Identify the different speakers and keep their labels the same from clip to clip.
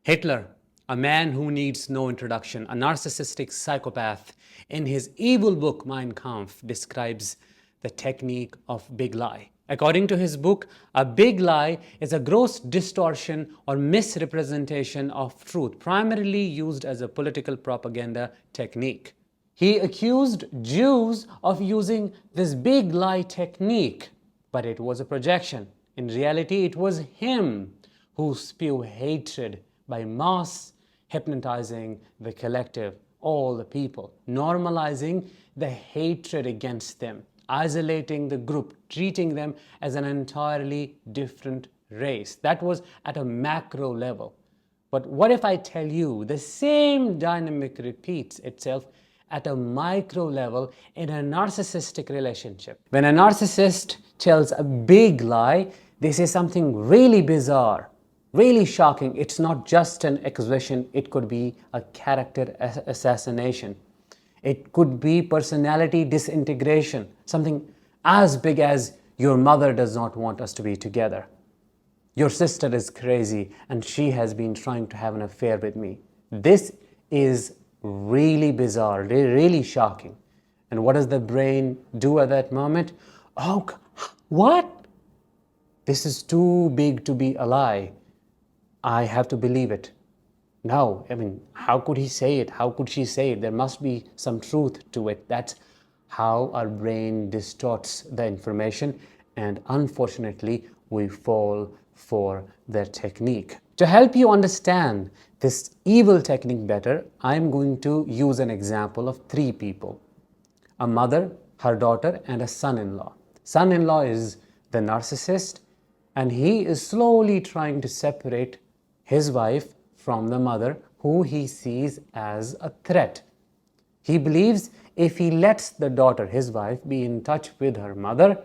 Speaker 1: Hitler, a man who needs no introduction, a narcissistic psychopath, in his evil book Mein Kampf describes the technique of big lie. According to his book, a big lie is a gross distortion or misrepresentation of truth, primarily used as a political propaganda technique. He accused Jews of using this big lie technique, but it was a projection. In reality, it was him who spewed hatred by mass hypnotizing the collective, all the people, normalizing the hatred against them, isolating the group, treating them as an entirely different race. That was at a macro level. But what if I tell you the same dynamic repeats itself at a micro level in a narcissistic relationship? When a narcissist tells a big lie, they say something really bizarre, really shocking. It's not just an accusation, it could be a character assassination. It could be personality disintegration, something as big as your mother does not want us to be together. Your sister is crazy and she has been trying to have an affair with me. This is really bizarre, really shocking. And what does the brain do at that moment? Oh, what? This is too big to be a lie. I have to believe it. No, how could he say it? How could she say it? There must be some truth to it. That's how our brain distorts the information, and unfortunately, we fall for their technique. To help you understand this evil technique better, I'm going to use an example of three people: a mother, her daughter, and a son-in-law. Son-in-law is the narcissist, and he is slowly trying to separate his wife from the mother, who he sees as a threat. He believes if he lets the daughter, his wife, be in touch with her mother,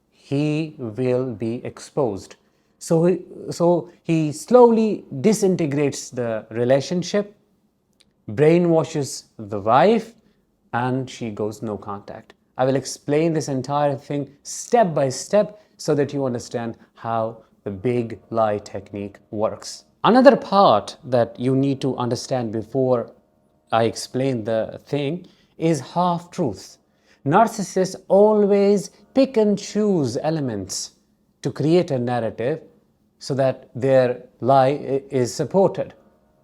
Speaker 1: he will be exposed. So he slowly disintegrates the relationship, brainwashes the wife, and she goes no contact. I will explain this entire thing step by step so that you understand how the big lie technique works. Another part that you need to understand before I explain the thing is half-truths. Narcissists always pick and choose elements to create a narrative so that their lie is supported.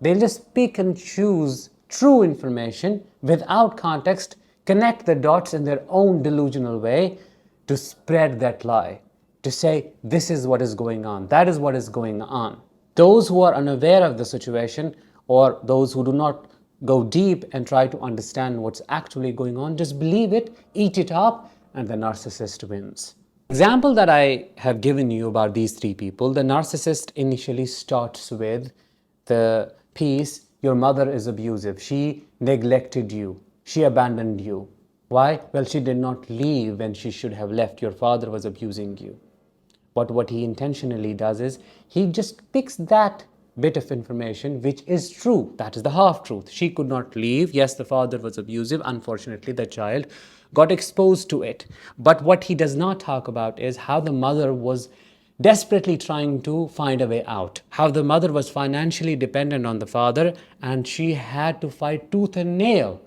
Speaker 1: They'll just pick and choose true information without context, connect the dots in their own delusional way to spread that lie, to say this is what is going on, that is what is going on. Those who are unaware of the situation, or those who do not go deep and try to understand what's actually going on, just believe it, eat it up, and the narcissist wins. Example that I have given you about these three people, the narcissist initially starts with the piece, your mother is abusive, she neglected you, she abandoned you. Why? Well, she did not leave when she should have left, your father was abusing you. But what he intentionally does is, he just picks that bit of information which is true. That is the half-truth. She could not leave. Yes, the father was abusive. Unfortunately, the child got exposed to it. But what he does not talk about is how the mother was desperately trying to find a way out. How the mother was financially dependent on the father, and she had to fight tooth and nail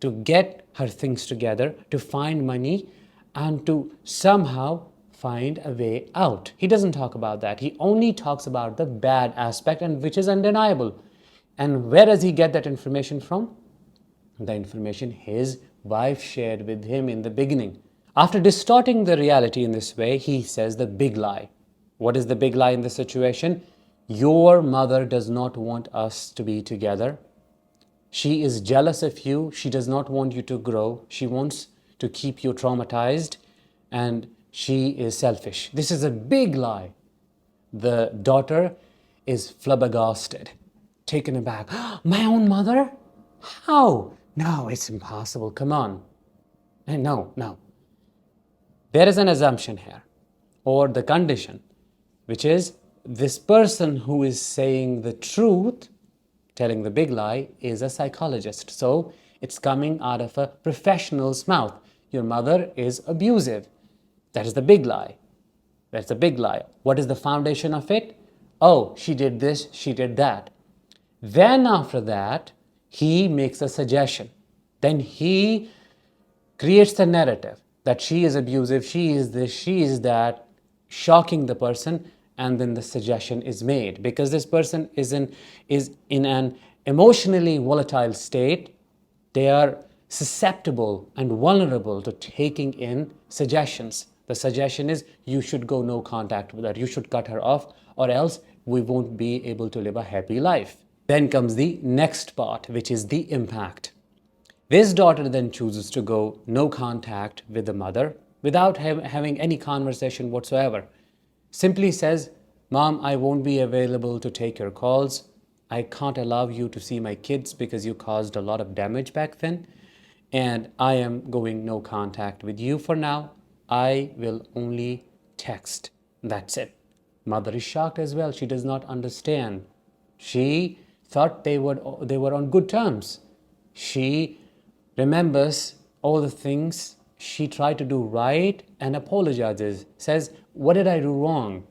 Speaker 1: to get her things together, to find money, and to somehow find a way out. He doesn't talk about that. He only talks about the bad aspect, and which is undeniable. And where does he get that information from? The information his wife shared with him in the beginning. After distorting the reality in this way, he says the big lie. What is the big lie in this situation? Your mother does not want us to be together. She is jealous of you. She does not want you to grow. She wants to keep you traumatized, and she is selfish. This is a big lie. The daughter is flabbergasted, taken aback. My own mother? How? No, it's impossible. Come on. And no. There is an assumption here, or the condition, which is this person who is saying the truth, telling the big lie, is a psychologist. So it's coming out of a professional's mouth. Your mother is abusive. That is the big lie. That's a big lie. What is the foundation of it? Oh, she did this, she did that. Then after that, he makes a suggestion. Then he creates the narrative that she is abusive, she is this, she is that, shocking the person, and then the suggestion is made. Because this person is in an emotionally volatile state, they are susceptible and vulnerable to taking in suggestions. The suggestion is you should go no contact with her, you should cut her off, or else we won't be able to live a happy life. Then comes the next part, which is the impact. This daughter then chooses to go no contact with the mother without having any conversation whatsoever. Simply says, Mom, I won't be available to take your calls. I can't allow you to see my kids because you caused a lot of damage back then. And I am going no contact with you for now. I will only text. That's it. Mother is shocked as well. She does not understand. She thought they were on good terms. She remembers all the things she tried to do right and apologizes, says, what did I do wrong?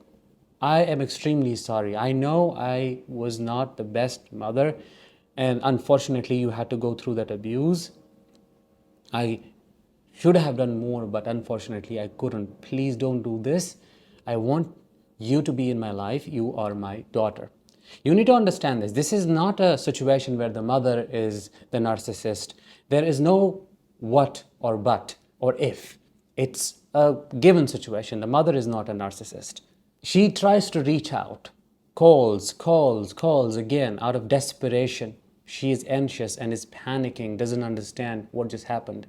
Speaker 1: I am extremely sorry. I know I was not the best mother, and unfortunately you had to go through that abuse. I should have done more, but unfortunately I couldn't. Please don't do this. I want you to be in my life. You are my daughter. You need to understand this. This is not a situation where the mother is the narcissist. There is no what or but or if. It's a given situation. The mother is not a narcissist. She tries to reach out, calls again out of desperation. She is anxious and is panicking, doesn't understand what just happened.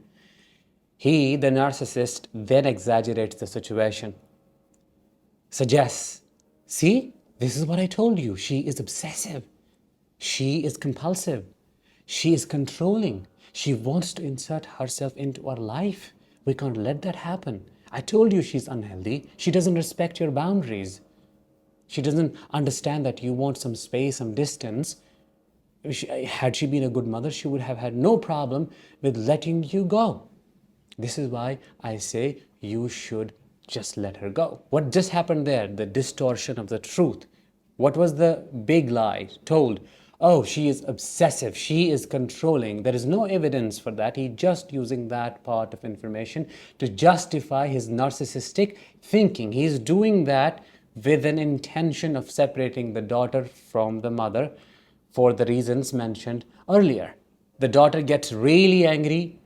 Speaker 1: He, the narcissist, then exaggerates the situation, suggests, see, this is what I told you. She is obsessive. She is compulsive. She is controlling. She wants to insert herself into our life. We can't let that happen. I told you she's unhealthy. She doesn't respect your boundaries. She doesn't understand that you want some space, some distance. Had she been a good mother, she would have had no problem with letting you go. This is why I say you should just let her go. What just happened there? The distortion of the truth. What was the big lie told? Oh, she is obsessive. She is controlling. There is no evidence for that. He's just using that part of information to justify his narcissistic thinking. He's doing that with an intention of separating the daughter from the mother for the reasons mentioned earlier. The daughter gets really angry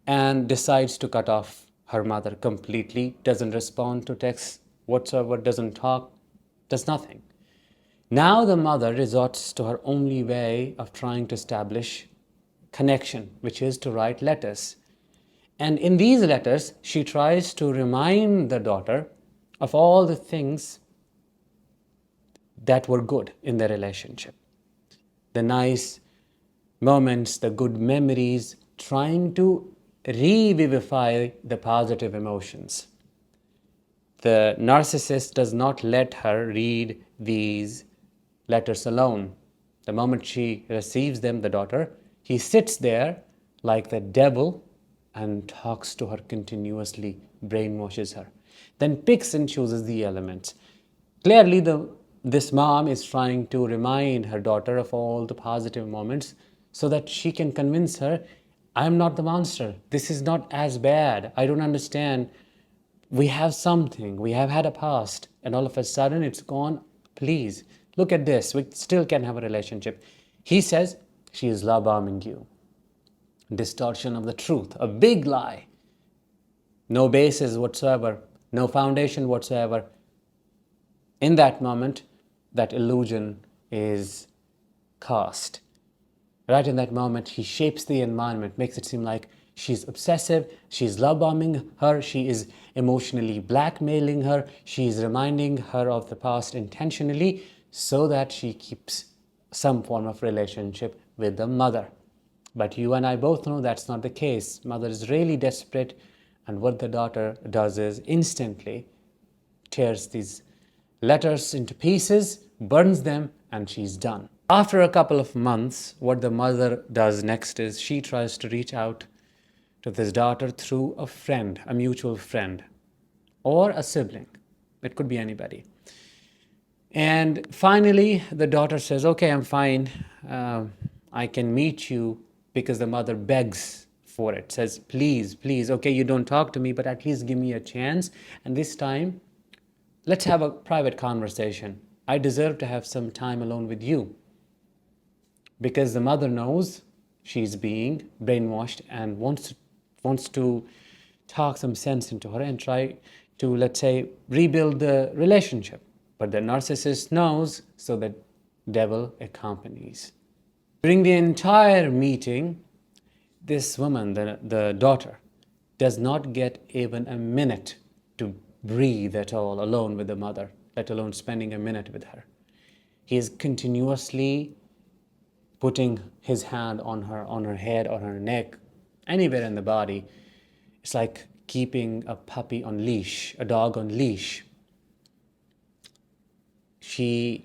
Speaker 1: and decides to cut off her mother completely, doesn't respond to texts whatsoever, doesn't talk, does nothing. Now the mother resorts to her only way of trying to establish connection, which is to write letters. And in these letters, she tries to remind the daughter of all the things that were good in the relationship. The nice moments, the good memories, trying to revivify the positive emotions. The narcissist does not let her read these letters alone. The moment she receives them, the daughter, he sits there like the devil and talks to her continuously, brainwashes her, then picks and chooses the elements. Clearly, this mom is trying to remind her daughter of all the positive moments so that she can convince her, I'm not the monster. This is not as bad. I don't understand. We have something. We have had a past, and all of a sudden it's gone. Please, look at this. We still can have a relationship. He says, she is love bombing you. Distortion of the truth. A big lie. No basis whatsoever. No foundation whatsoever. In that moment, that illusion is cast. Right in that moment, he shapes the environment, makes it seem like she's obsessive, she's love bombing her, she is emotionally blackmailing her, she is reminding her of the past intentionally so that she keeps some form of relationship with the mother. But you and I both know that's not the case. Mother is really desperate, and what the daughter does is instantly tears these letters into pieces, burns them, and she's done. After a couple of months, what the mother does next is she tries to reach out to this daughter through a friend, a mutual friend, or a sibling. It could be anybody. And finally, the daughter says, okay, I'm fine. I can meet you, because the mother begs for it, says, please, please, okay, you don't talk to me, but at least give me a chance. And this time, let's have a private conversation. I deserve to have some time alone with you. Because the mother knows she's being brainwashed and wants to talk some sense into her and try to, let's say, rebuild the relationship. But the narcissist knows, so the devil accompanies. During the entire meeting, this woman, the daughter, does not get even a minute to breathe at all alone with the mother, let alone spending a minute with her. He is continuously putting his hand on her head, on her neck, anywhere in the body. It's like keeping a puppy on leash, a dog on leash. The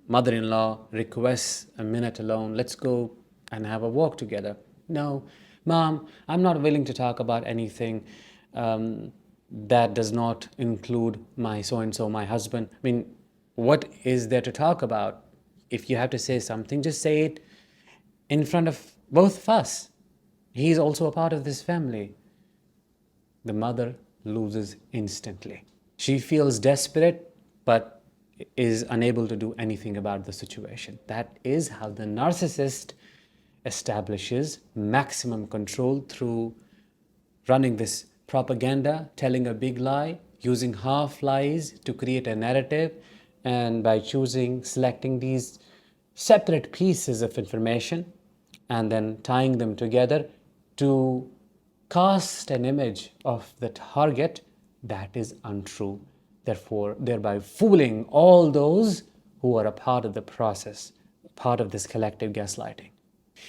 Speaker 1: mother-in-law requests a minute alone. Let's go and have a walk together. No, Mom, I'm not willing to talk about anything that does not include my so-and-so, my husband. I mean, what is there to talk about? If you have to say something, just say it in front of both of us. He's also a part of this family. The mother loses instantly. She feels desperate, but is unable to do anything about the situation. That is how the narcissist establishes maximum control, through running this propaganda, telling a big lie, using half lies to create a narrative, and by selecting these separate pieces of information and then tying them together to cast an image of the target that is untrue, therefore thereby fooling all those who are a part of the process, part of this collective gaslighting.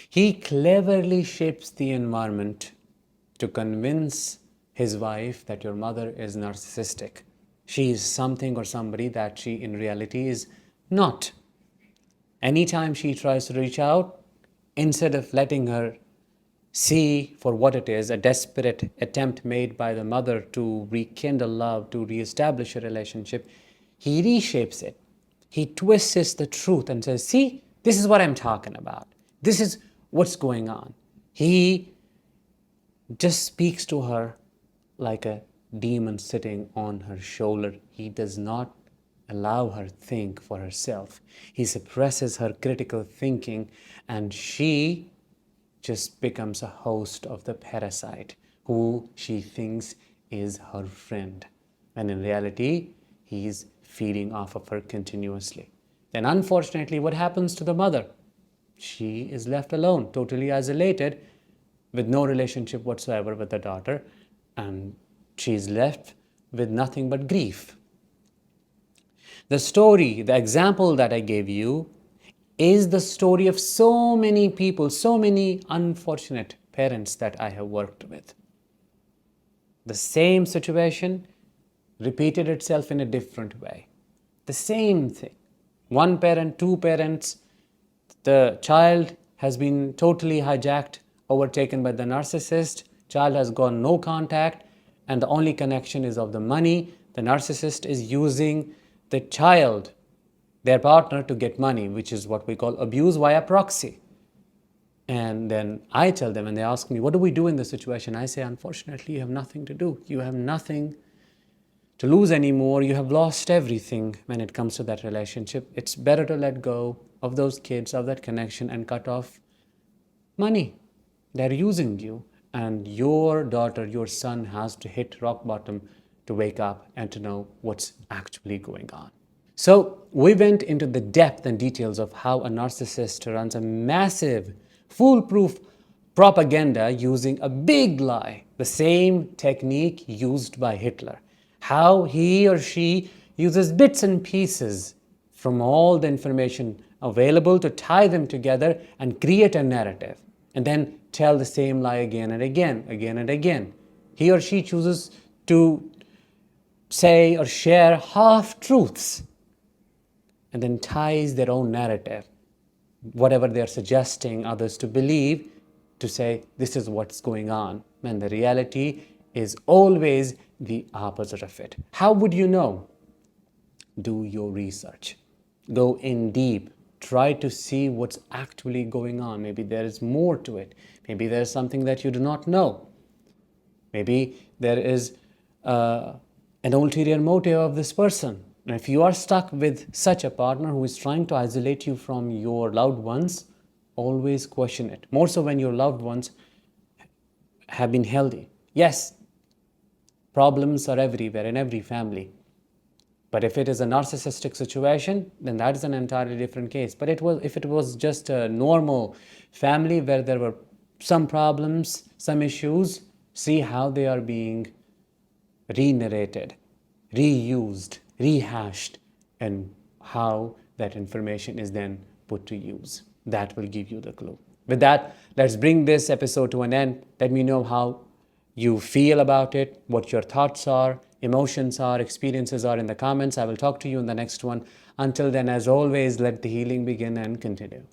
Speaker 1: He cleverly shapes the environment to convince his wife that your mother is narcissistic. She is something or somebody that she in reality is not. Anytime she tries to reach out, instead of letting her see for what it is, a desperate attempt made by the mother to rekindle love, to reestablish a relationship, he reshapes it. He twists the truth and says, see, this is what I'm talking about. This is what's going on. He just speaks to her like a demon sitting on her shoulder. He does not allow her think for herself. He suppresses her critical thinking, and she just becomes a host of the parasite who she thinks is her friend. And in reality, he's feeding off of her continuously. Then unfortunately, what happens to the mother? She is left alone, totally isolated, with no relationship whatsoever with the daughter, and she's left with nothing but grief. The story, the example that I gave you, is the story of so many people, so many unfortunate parents that I have worked with. The same situation repeated itself in a different way. The same thing. One parent, two parents, the child has been totally hijacked, overtaken by the narcissist. Child has gone no contact, and the only connection is of the money. The narcissist is using the child, their partner, to get money, which is what we call abuse via proxy. And then I tell them, and they ask me, what do we do in this situation? I say, unfortunately, you have nothing to do. You have nothing to lose anymore. You have lost everything when it comes to that relationship. It's better to let go of those kids, of that connection, and cut off money. They're using you. And your daughter, your son has to hit rock bottom to wake up and to know what's actually going on. So we went into the depth and details of how a narcissist runs a massive, foolproof propaganda using a big lie, the same technique used by Hitler. How he or she uses bits and pieces from all the information available to tie them together and create a narrative, and then tell the same lie again and again, again and again. He or she chooses to say or share half-truths and then ties their own narrative, whatever they're suggesting others to believe, to say this is what's going on, when the reality is always the opposite of it. How would you know? do your research. Go in deep. Try to see what's actually going on. Maybe there is more to it. Maybe there's something that you do not know. Maybe there is an ulterior motive of this person. And if you are stuck with such a partner who is trying to isolate you from your loved ones, always question it. More so when your loved ones have been healthy. Yes, problems are everywhere in every family. But if it is a narcissistic situation, then that is an entirely different case. But if it was just a normal family where there were some problems, some issues, see how they are being re-narrated, reused, rehashed, and how that information is then put to use. That will give you the clue. With that, let's bring this episode to an end. Let me know how you feel about it, what your thoughts are, emotions are, experiences are in the comments. I will talk to you in the next one. Until then, as always, let the healing begin and continue.